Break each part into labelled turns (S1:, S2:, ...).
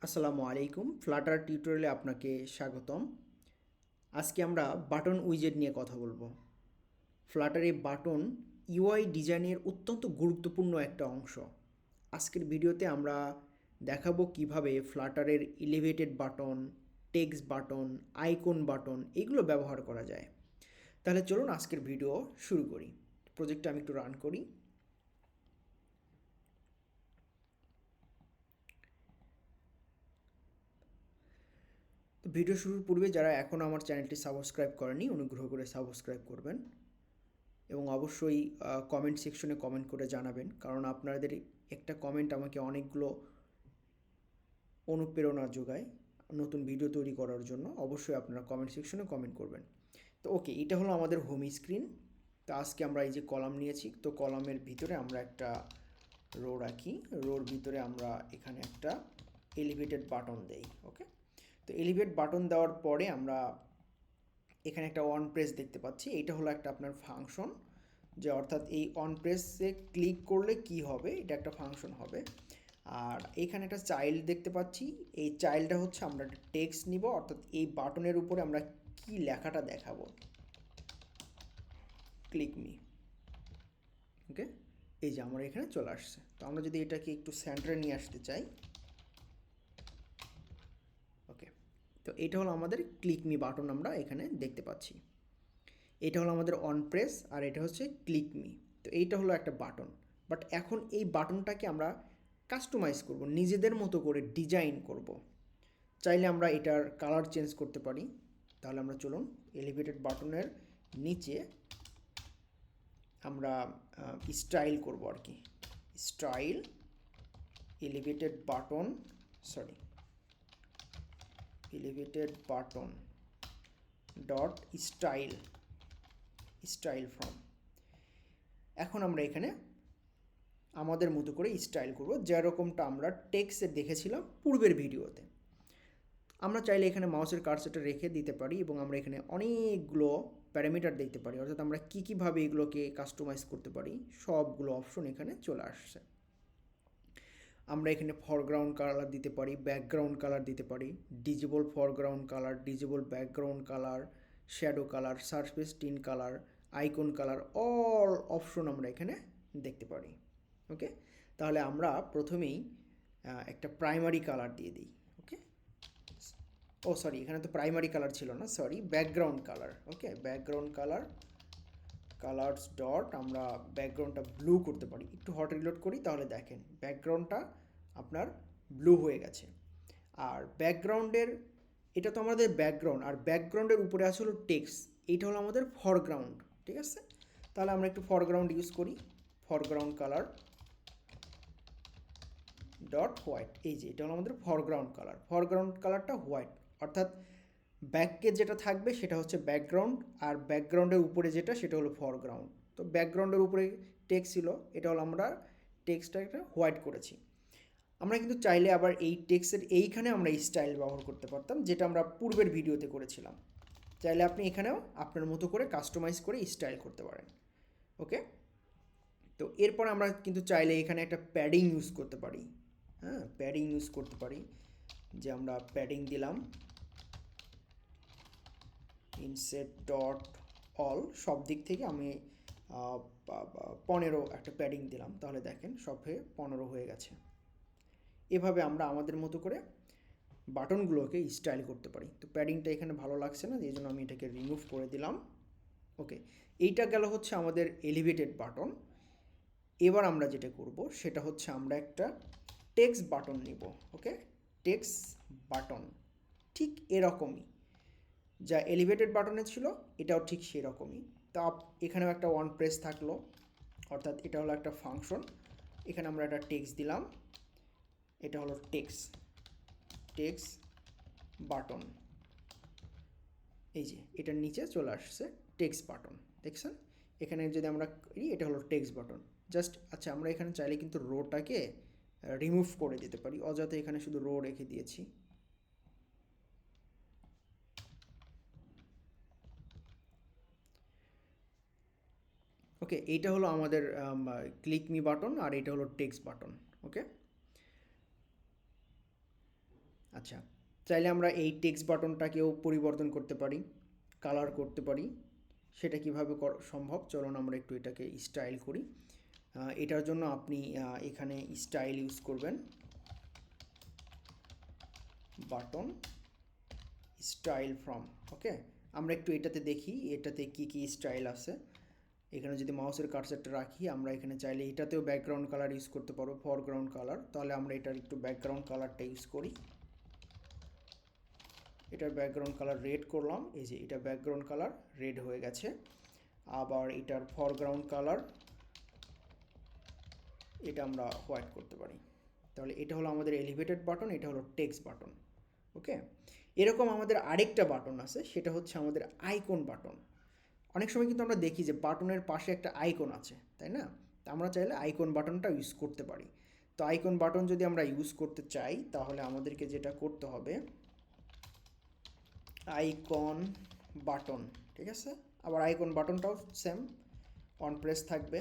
S1: আসসালামু আলাইকুম, ফ্লাটার টিউটোরিয়ালে আপনাকে স্বাগতম। আজকে আমরা বাটন উইজেট নিয়ে কথা বলবো। ফ্লাটারে বাটন ইউআই ডিজাইনের অত্যন্ত গুরুত্বপূর্ণ একটা অংশ। আজকের ভিডিওতে আমরা দেখাবো কিভাবে ফ্লাটারের elevated button, text button, icon button এগুলো ব্যবহার করা যায়। তাহলে চলুন আজকের ভিডিও শুরু করি। প্রজেক্টটা আমি একটু রান করি। তো ভিডিও শুরুর পূর্বে যারা এখনও আমার চ্যানেলটি সাবস্ক্রাইব করেনি অনুগ্রহ করে সাবস্ক্রাইব করবেন এবং অবশ্যই কমেন্ট সেকশনে কমেন্ট করে জানাবেন, কারণ আপনাদের একটা কমেন্ট আমাকে অনেকগুলো অনুপ্রেরণা যোগায় নতুন ভিডিও তৈরি করার জন্য। অবশ্যই আপনারা কমেন্ট সেকশনে কমেন্ট করবেন। তো ওকে, এটা হলো আমাদের হোম স্ক্রিন। তো আজকে আমরা এই যে কলাম নিয়েছি, তো কলামের ভিতরে আমরা একটা রো রাখি, রোর ভিতরে আমরা এখানে একটা এলিভেটেড বাটন দেই। ওকে, তো এলিভেট বাটন দেওয়ার পরে আমরা এখানে একটা অন প্রেস দেখতে পাচ্ছি। এইটা হলো একটা আপনার ফাংশন, যে অর্থাৎ এই অন প্রেসে ক্লিক করলে কি হবে, এটা একটা ফাংশন হবে। আর এখানে একটা চাইল্ড দেখতে পাচ্ছি, এই চাইল্ডটা হচ্ছে আমরা একটা টেক্সট নিব, অর্থাৎ এই বাটনের উপরে আমরা কি লেখাটা দেখাবো। Click me. ওকে, এই যে আমার এখানে চলে আসছে। তো আমরা যদি এটাকে একটু সেন্টারে নিয়ে আসতে চাই, ওকে, তো এটা হলো আমাদের ক্লিক মি বাটন, আমরা এখানে দেখতে পাচ্ছি। এটা হলো আমাদের অন প্রেস আর এটা হচ্ছে ক্লিক মি। তো এইটা হলো একটা বাটন, বাট এখন এই বাটনটাকে আমরা কাস্টমাইজ করব, নিজেদের মতো করে ডিজাইন করব। চাইলে আমরা এটার কালার চেঞ্জ করতে পারি। তাহলে আমরা চলুন এলিভেটেড বাটনের নিচে আমরা স্টাইল করব আর কি। Style elevated button, sorry, elevated button dot style, style from. এখন আমরা এখানে আমাদের মতো করে স্টাইল করব, যেরকমটা আমরা টেক্সটে দেখেছিলাম পূর্বের ভিডিওতে। আমরা চাইলে এখানে মাউসের কার্সারটা রেখে দিতে পারি এবং আমরা এখানে অনেকগুলো প্যারামিটার দেখতে পারি, অর্থাৎ আমরা কীভাবে এগুলোকে কাস্টমাইজ করতে পারি সবগুলো অপশন এখানে চলে আসছে। আমরা এখানে ফরগ্রাউন্ড কালার দিতে পারি, ব্যাকগ্রাউন্ড কালার দিতে পারি, disable foreground colour, disable background colour, shadow colour, surface tin colour, icon colour, all option আমরা এখানে দেখতে পারি। ওকে, তাহলে আমরা প্রথমেই একটা প্রাইমারি কালার দিয়ে দিই। ওকে, ও সরি, এখানে তো প্রাইমারি কালার ছিল না, সরি, ব্যাকগ্রাউন্ড কালার। ওকে, ব্যাকগ্রাউন্ড কালার, কালার্স ডট, আমরা ব্যাকগ্রাউন্ডটা ব্লু করতে পারি। একটু হট রিলোড করি, তাহলে দেখেন ব্যাকগ্রাউন্ডটা আপনার ব্লু হয়ে গেছে। আর ব্যাকগ্রাউন্ডের, এটা তো আমাদের ব্যাকগ্রাউন্ড, আর ব্যাকগ্রাউন্ডের উপরে আছে হলো টেক্সট, এইটা হলো আমাদের ফরগ্রাউন্ড। ঠিক আছে, তাহলে আমরা একটু ফরগ্রাউন্ড ইউজ করি। ফরগ্রাউন্ড কালার ডট হোয়াইট, এই যে এটা হলো আমাদের ফরগ্রাউন্ড কালার। ফরগ্রাউন্ড কালারটা হোয়াইট, অর্থাৎ ব্যাকে যেটা থাকবে সেটা হচ্ছে ব্যাকগ্রাউন্ড, আর ব্যাকগ্রাউন্ডের উপরে যেটা সেটা হলো ফরগ্রাউন্ড। তো ব্যাকগ্রাউন্ডের উপরে টেক্সট ছিল, এটা হলো আমরা টেক্সটটা একটা হোয়াইট করেছি। আমরা কিন্তু চাইলে আবার এই টেক্সটের এইখানে আমরা স্টাইল ব্যবহার করতে পারতাম, যেটা আমরা পূর্বের ভিডিওতে করেছিলাম। চাইলে আপনি এখানেও আপনার মতো করে কাস্টমাইজ করে স্টাইল করতে পারেন। ওকে, তো এরপর আমরা কিন্তু চাইলে এখানে একটা প্যাডিং ইউজ করতে পারি। হ্যাঁ, প্যাডিং ইউজ করতে পারি, যে আমরা প্যাডিং দিলাম ইনসেট ডট অল, সব দিক থেকে আমি 15 একটা প্যাডিং দিলাম, তাহলে দেখেন সব হয়ে 15 হয়ে গেছে। এভাবে আমরা আমাদের মতো করে বাটনগুলোকে স্টাইল করতে পারি। তো প্যাডিংটা এখানে ভালো লাগছে না, এই জন্য আমি এটাকে রিমুভ করে দিলাম। ওকে, এইটা গেল হচ্ছে আমাদের এলিভেটেড বাটন। এবার আমরা যেটা করব সেটা হচ্ছে আমরা একটা টেক্সট বাটন নিব। ওকে, টেক্সট বাটন ঠিক এরকমই যা এলিভেটেড বাটনে ছিল, এটাও ঠিক সেরকমই। তা এখানেও একটা ওয়ান প্রেস থাকলো, অর্থাৎ এটা হলো একটা ফাংশন। এখানে আমরা একটা টেক্সট দিলাম, এটা হলো টেক্সট, টেক্সট বাটন। এই যে এটার নিচে চলে আসছে টেক্সট বাটন, দেখছেন? এখানে যদি আমরা করি, এটা হলো টেক্সট বাটন জাস্ট। আচ্ছা, আমরা এখানে চাইলে কিন্তু রোটাকে রিমুভ করে দিতে পারি, অযথা এখানে শুধু রো রেখে দিয়েছি। ওকে, এইটা হলো আমাদের ক্লিক মি বাটন, আর এটা হলো টেক্সট বাটন। ওকে, আচ্ছা, চাইলে আমরা এই টেক্সট বাটনটাকেও পরিবর্তন করতে পারি, কালার করতে পারি। সেটা কিভাবে সম্ভব, চলুন আমরা একটু এটাকে স্টাইল করি। এটার জন্য আপনি এখানে স্টাইল ইউজ করবেন, বাটন স্টাইল ফ্রম। ওকে, আমরা একটু এটাতে দেখি এটাতে কি কি স্টাইল আছে। এখানে যদি মাউসের কার্সারটা রাখি, আমরা এখানে চাইলে এটাতেও ব্যাকগ্রাউন্ড কালার ইউজ করতে পারবো, ফরগ্রাউন্ড কালার। তাহলে আমরা এটার একটু ব্যাকগ্রাউন্ড কালারটা ইউজ করি। এটার ব্যাকগ্রাউন্ড কালার রেড করলাম, এই যে এটা ব্যাকগ্রাউন্ড কালার রেড হয়ে গেছে। আবার এটার ফরগ্রাউন্ড কালার এটা আমরা হোয়াইট করতে পারি। তাহলে এটা হলো আমাদের এলিভেটেড বাটন, এটা হলো টেক্সট বাটন। ওকে, এরকম আমাদের আরেকটা বাটন আছে, সেটা হচ্ছে আমাদের আইকন বাটন। অনেক সময় কিন্তু আমরা দেখি যে বাটনের পাশে একটা আইকন আছে, তাই না? তা আমরা চাইলে আইকন বাটনটা ইউজ করতে পারি। তো আইকন বাটন যদি আমরা ইউজ করতে চাই, তাহলে আমাদেরকে যেটা করতে হবে, আইকন বাটন, ঠিক আছে? আবার আইকন বাটনটাও সেম অন প্রেস থাকবে।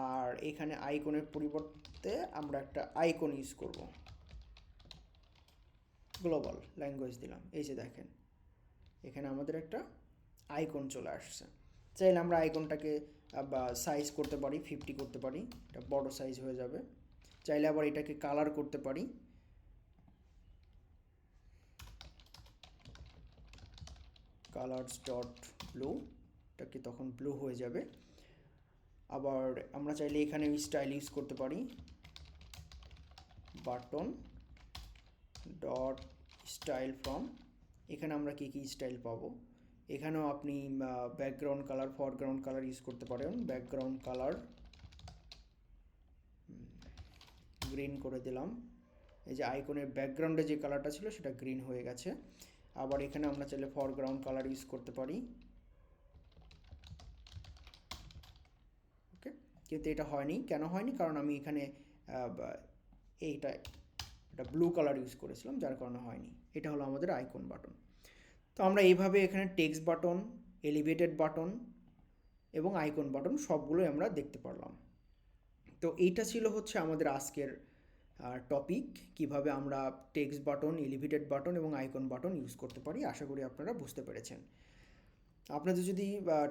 S1: আর এখানে আইকনের পরিবর্তে আমরা একটা আইকন ইউজ করব, গ্লোবাল ল্যাঙ্গুয়েজ দিলাম। এই যে দেখেন এখানে আমাদের একটা আইকন চলে আসছে। চাইলে আমরা আইকনটাকে সাইজ করতে পারি, 50 করতে পারি, এটা বড় সাইজ হয়ে যাবে। চাইলে আবার এটাকে কালার করতে পারি, কালারস ডট ব্লু, এটাকে তখন ব্লু হয়ে যাবে। আবার আমরা চাইলে এখানে স্টাইল ইউজ করতে পারি, বাটন ডট স্টাইল ফ্রম। এখানে আমরা কী কী স্টাইল পাবো, এখানেও আপনি background colour, foreground colour use করতে পারেন। ব্যাকগ্রাউন্ড কালার গ্রিন করে দিলাম, এই যে আইকনের ব্যাকগ্রাউন্ডে যে কালারটা ছিল সেটা গ্রিন হয়ে গেছে। আবার এখানে আমরা চাইলে ফরগ্রাউন্ড কালার ইউজ করতে পারি। ওকে, কিন্তু এটা হয়নি, কেন হয়নি? কারণ আমি এখানে এটা ব্লু কালার ইউজ করেছিলাম, যার কারণে হয়নি। এটা হলো আমাদের আইকন বাটন। তো আমরা এইভাবে এখানে টেক্সট বাটন, এলিভেটেড বাটন এবং আইকন বাটন সবগুলোই আমরা দেখতে পারলাম। তো এইটা ছিল হচ্ছে আমাদের আজকের টপিক, কিভাবে আমরা টেক্সট বাটন, এলিভেটেড বাটন এবং আইকন বাটন ইউজ করতে পারি। আশা করি আপনারা বুঝতে পেরেছেন। আপনাদের যদি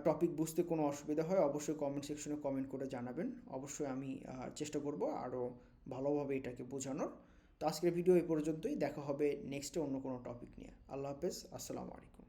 S1: টপিক বুঝতে কোনো অসুবিধা হয়, অবশ্যই কমেন্ট সেকশনে কমেন্ট করে জানাবেন। অবশ্যই আমি চেষ্টা করব আরও ভালোভাবে এটাকে বোঝানোর। তো আজকের ভিডিও এই পর্যন্তই, দেখা হবে নেক্সটে অন্য কোনো টপিক নিয়ে। আল্লাহ হাফেজ, আসসালামু আলাইকুম।